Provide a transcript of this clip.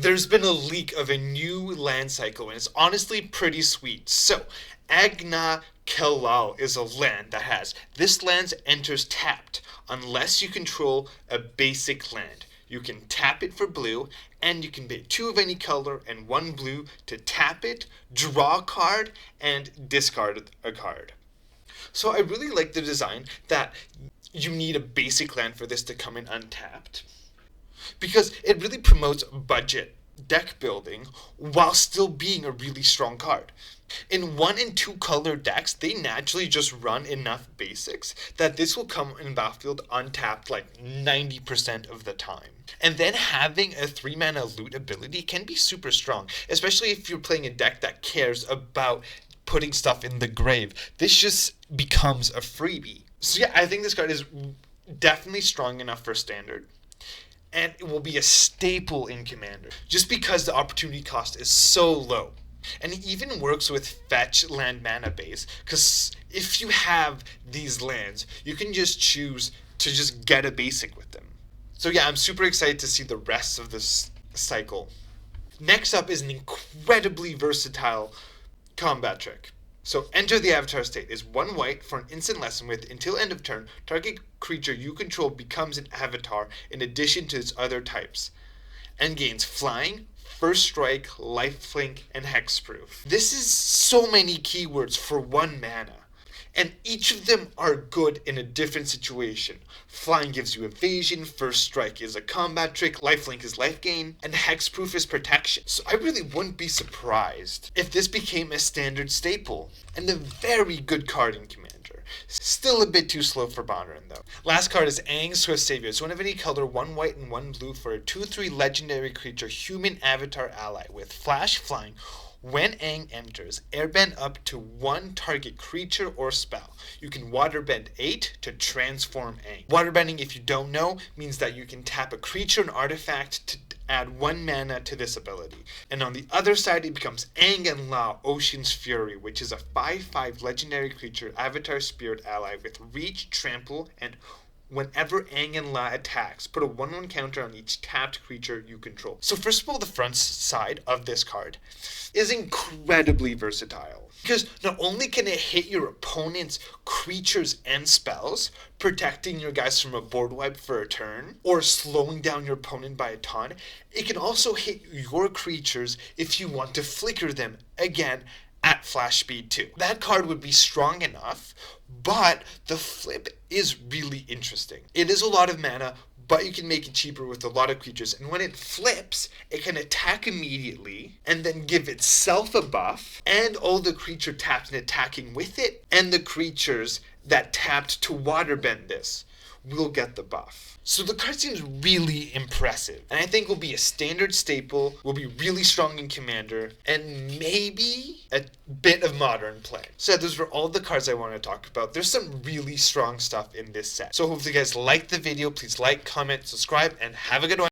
there's been a leak of a new land cycle, and it's honestly pretty sweet. So, Agna Qel'A is a land that has this land enters tapped unless you control a basic land. You can tap it for blue, and you can pay 2 of any color and 1 blue to tap it, draw a card, and discard a card. So I really like the design that you need a basic land for this to come in untapped, because it really promotes budget deck building while still being a really strong card. In 1 and 2 color decks, they naturally just run enough basics that this will come in battlefield untapped like 90% of the time. And then having a 3 mana loot ability can be super strong, especially if you're playing a deck that cares about putting stuff in the grave. This just becomes a freebie. So yeah, I think this card is definitely strong enough for standard, and it will be a staple in Commander, just because the opportunity cost is so low. And it even works with fetch land mana base, because if you have these lands, you can just choose to just get a basic with them. So yeah, I'm super excited to see the rest of this cycle. Next up is an incredibly versatile combat trick. So enter the avatar state is 1 white for an instant lesson with until end of turn, target creature you control becomes an avatar in addition to its other types, and gains flying, first strike, lifelink, and hexproof. This is so many keywords for 1 mana, and each of them are good in a different situation. Flying gives you evasion, first strike is a combat trick, lifelink is life gain, and hexproof is protection. So I really wouldn't be surprised if this became a standard staple, and a very good card in Commander. Still a bit too slow for modern though. Last card is Aang, Swift Savior. It's 1 of any color, 1 white and 1 blue for a 2/3 legendary creature, human avatar ally with flash, flying. When Aang enters, airbend up to 1 target creature or spell. You can waterbend 8 to transform Aang. Waterbending, if you don't know, means that you can tap a creature and artifact to add 1 mana to this ability. And on the other side, it becomes Aang and La, Ocean's Fury, which is a 5/5 legendary creature, avatar spirit ally with reach, trample, and whenever Aang and La attacks, put a 1/1 counter on each tapped creature you control. So first of all, the front side of this card is incredibly versatile, because not only can it hit your opponent's creatures and spells, protecting your guys from a board wipe for a turn, or slowing down your opponent by a ton, it can also hit your creatures if you want to flicker them, again, at flash speed too. That card would be strong enough, but the flip is really interesting. It is a lot of mana, but you can make it cheaper with a lot of creatures, and when it flips, it can attack immediately, and then give itself a buff, and all the creature tapped and attacking with it, and the creatures that tapped to waterbend this will get the buff. So the card seems really impressive, and I think will be a standard staple, will be really strong in Commander, and maybe a bit of modern play. So those were all the cards I want to talk about. There's some really strong stuff in this set. So hopefully you guys liked the video. Please like, comment, subscribe, and have a good one.